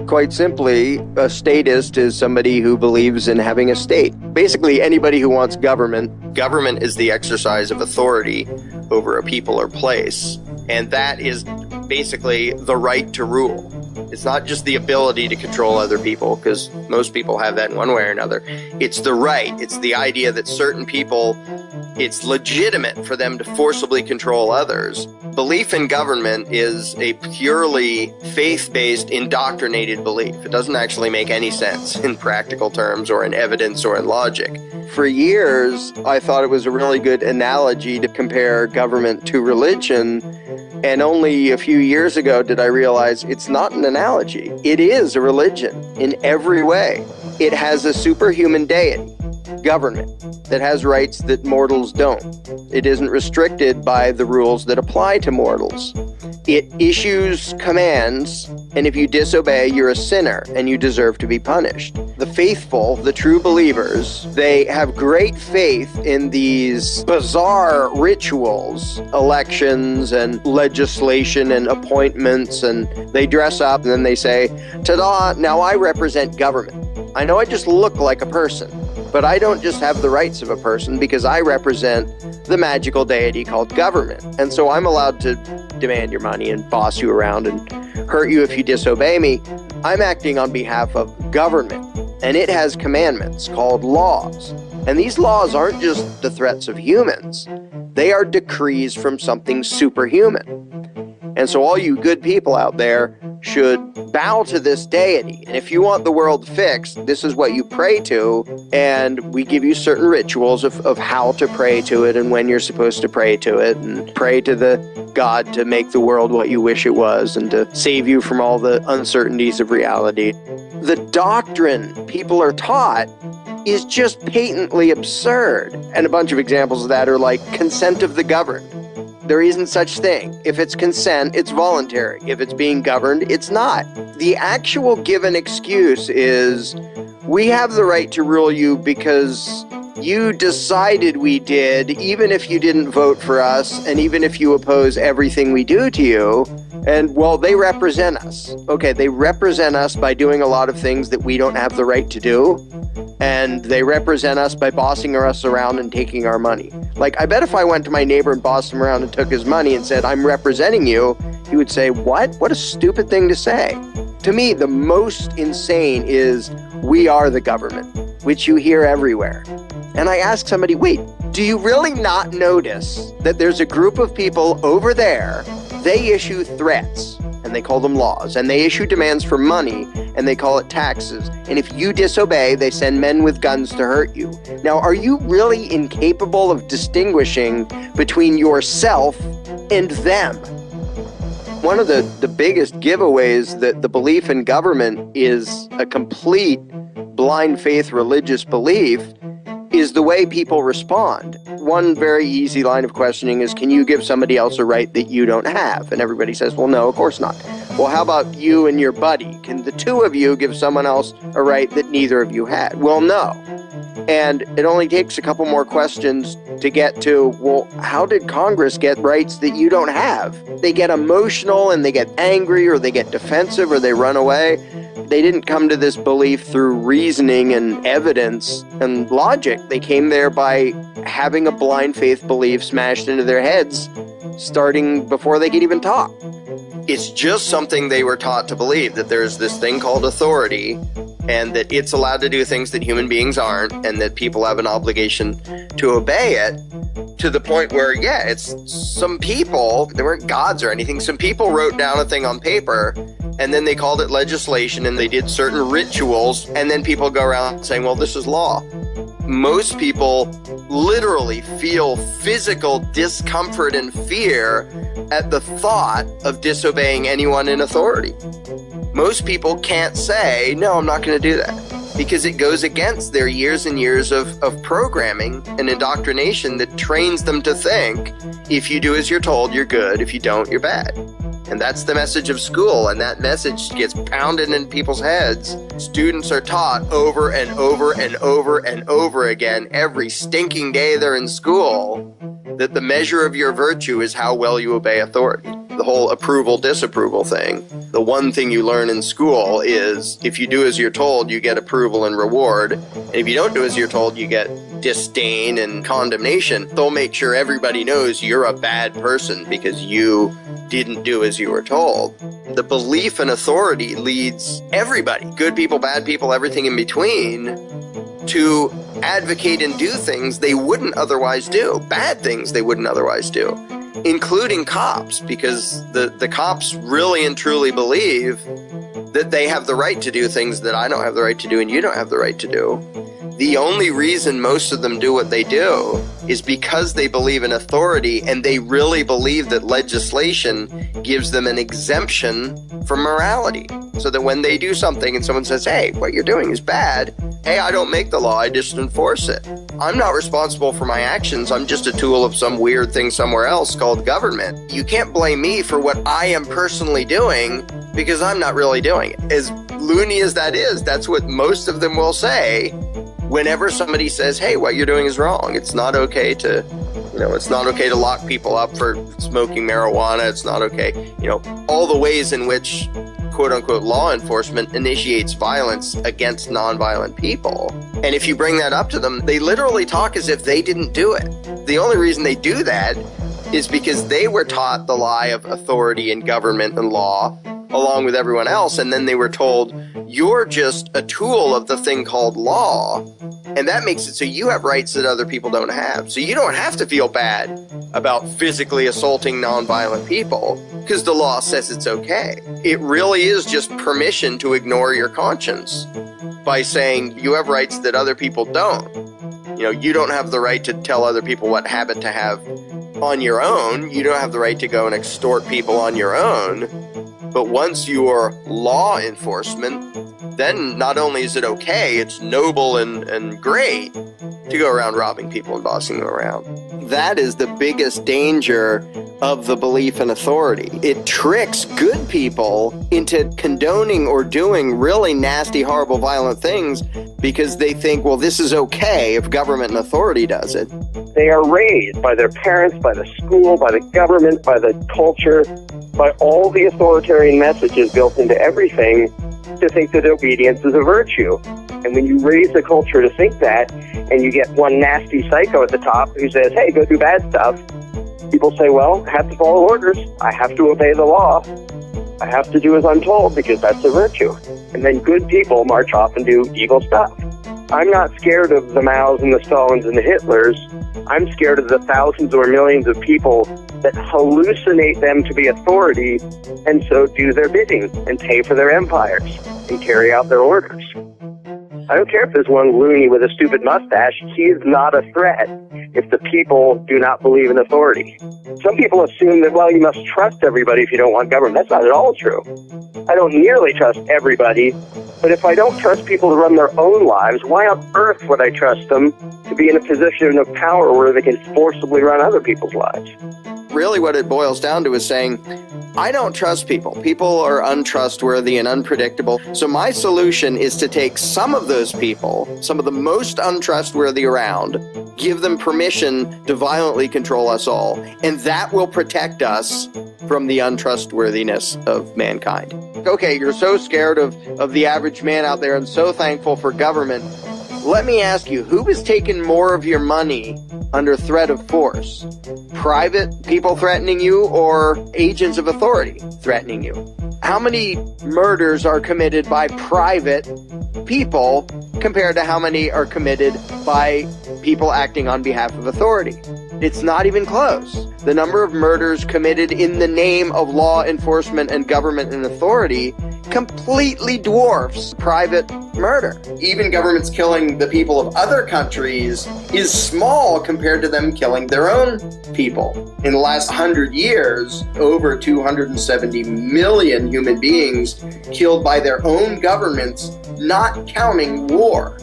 Quite simply, a statist is somebody who believes in having a state. Basically, anybody who wants government. Government is the exercise of authority over a people or place, and that is basically the right to rule. It's not just the ability to control other people, because most people have that in one way or another. It's the right. It's the idea that certain people, it's legitimate for them to forcibly control others. Belief in government is a purely faith-based, indoctrinated belief. It doesn't actually make any sense in practical terms or in evidence or in logic. For years, I thought it was a really good analogy to compare government to religion. And only a few years ago did I realize it's not an analogy. It is a religion in every way. It has a superhuman deity, government, that has rights that mortals don't. It isn't restricted by the rules that apply to mortals. It issues commands, and if you disobey, you're a sinner and you deserve to be punished. The faithful, the true believers, they have great faith in these bizarre rituals, elections and legislation and appointments, and they dress up and then they say, ta-da, now I represent government. I know I just look like a person, but I don't just have the rights of a person because I represent the magical deity called government. And so I'm allowed to demand your money and boss you around and hurt you if you disobey me. I'm acting on behalf of government, and it has commandments called laws. And these laws aren't just the threats of humans. They are decrees from something superhuman. And so all you good people out there should bow to this deity. And if you want the world fixed, this is what you pray to. And we give you certain rituals of how to pray to it and when you're supposed to pray to it, and pray to the God to make the world what you wish it was and to save you from all the uncertainties of reality. The doctrine people are taught is just patently absurd. And a bunch of examples of that are like consent of the governed. There isn't such thing. If it's consent, it's voluntary. If it's being governed, it's not. The actual given excuse is, we have the right to rule you because you decided we did, even if you didn't vote for us, and even if you oppose everything we do to you. And, well, they represent us. Okay, they represent us by doing a lot of things that we don't have the right to do. And they represent us by bossing us around and taking our money. Like, I bet if I went to my neighbor and bossed him around and took his money and said, I'm representing you, he would say, what? What a stupid thing to say. To me, the most insane is, we are the government, which you hear everywhere. And I ask somebody, wait, do you really not notice that there's a group of people over there, they issue threats, and they call them laws, and they issue demands for money, and they call it taxes. And if you disobey, they send men with guns to hurt you. Now, are you really incapable of distinguishing between yourself and them? One of the biggest giveaways that the belief in government is a complete blind faith religious belief is the way people respond. One very easy line of questioning is, can you give somebody else a right that you don't have? And everybody says, well, no, of course not. Well, how about you and your buddy? Can the two of you give someone else a right that neither of you had? Well, no. And it only takes a couple more questions to get to, well, how did Congress get rights that you don't have? They get emotional and they get angry, or they get defensive, or they run away. They didn't come to this belief through reasoning and evidence and logic. They came there by having a blind faith belief smashed into their heads, starting before they could even talk. It's just something they were taught to believe, that there's this thing called authority, and that it's allowed to do things that human beings aren't, and that people have an obligation to obey it, to the point where, yeah, it's some people, they weren't gods or anything, some people wrote down a thing on paper, and then they called it legislation, and they did certain rituals, and then people go around saying, well, this is law. Most people literally feel physical discomfort and fear at the thought of disobeying anyone in authority. Most people can't say, no, I'm not going to do that, because it goes against their years and years of programming and indoctrination that trains them to think, if you do as you're told, you're good. If you don't, you're bad. And that's the message of school, and that message gets pounded in people's heads. Students are taught over and over and over and over again every stinking day they're in school that the measure of your virtue is how well you obey authority. The whole approval-disapproval thing. The one thing you learn in school is if you do as you're told, you get approval and reward. And if you don't do as you're told, you get disdain and condemnation. They'll make sure everybody knows you're a bad person because you didn't do as you were told. The belief in authority leads everybody, good people, bad people, everything in between, to advocate and do things they wouldn't otherwise do, bad things they wouldn't otherwise do, including cops, because the cops really and truly believe that they have the right to do things that I don't have the right to do and you don't have the right to do. The only reason most of them do what they do is because they believe in authority and they really believe that legislation gives them an exemption from morality. So that when they do something and someone says, hey, what you're doing is bad, hey, I don't make the law, I just enforce it. I'm not responsible for my actions, I'm just a tool of some weird thing somewhere else called government. You can't blame me for what I am personally doing because I'm not really doing it. As loony as that is, that's what most of them will say whenever somebody says, hey, what you're doing is wrong. It's not okay to, it's not okay to lock people up for smoking marijuana. It's not okay, all the ways in which quote unquote law enforcement initiates violence against nonviolent people. And if you bring that up to them, they literally talk as if they didn't do it. The only reason they do that is because they were taught the lie of authority and government and law along with everyone else, and then they were told, you're just a tool of the thing called law, and that makes it so you have rights that other people don't have. So you don't have to feel bad about physically assaulting nonviolent people because the law says it's okay. It really is just permission to ignore your conscience by saying you have rights that other people don't. You don't have the right to tell other people what habit to have on your own. You don't have the right to go and extort people on your own. But once you're law enforcement, then not only is it okay, it's noble and great to go around robbing people and bossing them around. That is the biggest danger of the belief in authority. It tricks good people into condoning or doing really nasty, horrible, violent things because they think, well, this is okay if government and authority does it. They are raised by their parents, by the school, by the government, by the culture, by all the authoritarian messages built into everything to think that obedience is a virtue. And when you raise the culture to think that, and you get one nasty psycho at the top who says, hey, go do bad stuff, people say, well, I have to follow orders. I have to obey the law. I have to do as I'm told because that's a virtue. And then good people march off and do evil stuff. I'm not scared of the Maos and the Stalins and the Hitlers. I'm scared of the thousands or millions of people that hallucinate them to be authority and so do their bidding and pay for their empires and carry out their orders. I don't care if there's one loony with a stupid mustache. He's not a threat if the people do not believe in authority. Some people assume that, well, you must trust everybody if you don't want government. That's not at all true. I don't nearly trust everybody, but if I don't trust people to run their own lives, why on earth would I trust them to be in a position of power where they can forcibly run other people's lives? Really what it boils down to is saying, I don't trust people. People are untrustworthy and unpredictable. So my solution is to take some of those people, some of the most untrustworthy around, give them permission to violently control us all. And that will protect us from the untrustworthiness of mankind. Okay, you're so scared of the average man out there and so thankful for government. Let me ask you, who has taken more of your money under threat of force? Private people threatening you or agents of authority threatening you? How many murders are committed by private people compared to how many are committed by people acting on behalf of authority? It's not even close. The number of murders committed in the name of law enforcement and government and authority completely dwarfs private murder. Even governments killing the people of other countries is small compared to them killing their own people. In the last 100 years, over 270 million human beings killed by their own governments, not counting war.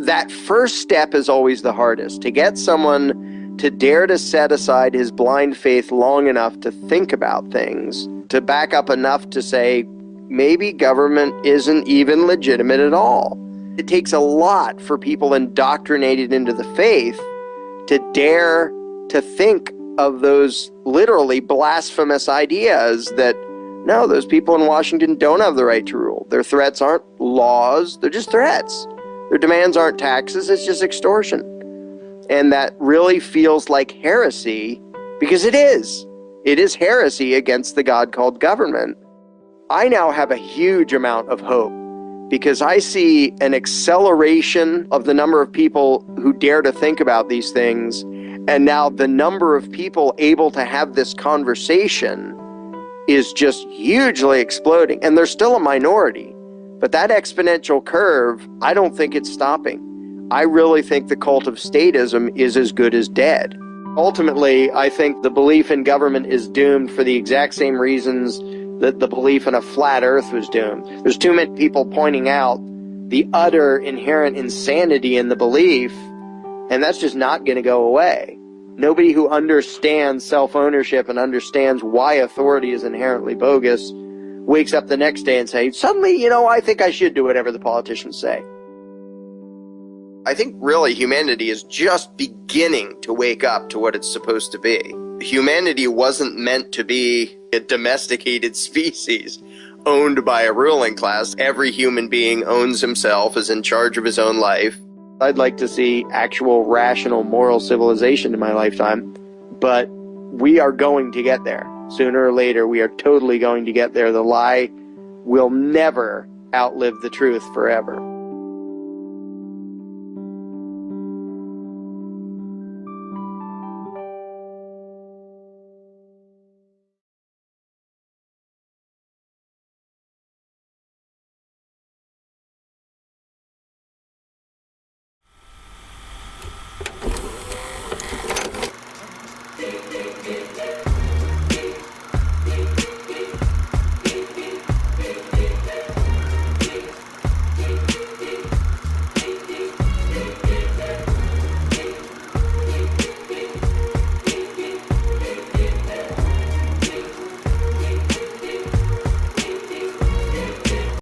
That first step is always the hardest, to get someone to dare to set aside his blind faith long enough to think about things, to back up enough to say, maybe government isn't even legitimate at all. It takes a lot for people indoctrinated into the faith to dare to think of those literally blasphemous ideas that, no, those people in Washington don't have the right to rule. Their threats aren't laws, they're just threats. Their demands aren't taxes, it's just extortion. And that really feels like heresy, because it is. It is heresy against the God called government. I now have a huge amount of hope, because I see an acceleration of the number of people who dare to think about these things, and now the number of people able to have this conversation is just hugely exploding. And they're still a minority, but that exponential curve, I don't think it's stopping. I really think the cult of statism is as good as dead. Ultimately, I think the belief in government is doomed for the exact same reasons that the belief in a flat earth was doomed. There's too many people pointing out the utter inherent insanity in the belief, and that's just not going to go away. Nobody who understands self-ownership and understands why authority is inherently bogus wakes up the next day and says, suddenly, I think I should do whatever the politicians say. I think really humanity is just beginning to wake up to what it's supposed to be. Humanity wasn't meant to be a domesticated species owned by a ruling class. Every human being owns himself, is in charge of his own life. I'd like to see actual rational moral civilization in my lifetime, but we are going to get there. Sooner or later, we are totally going to get there. The lie will never outlive the truth forever.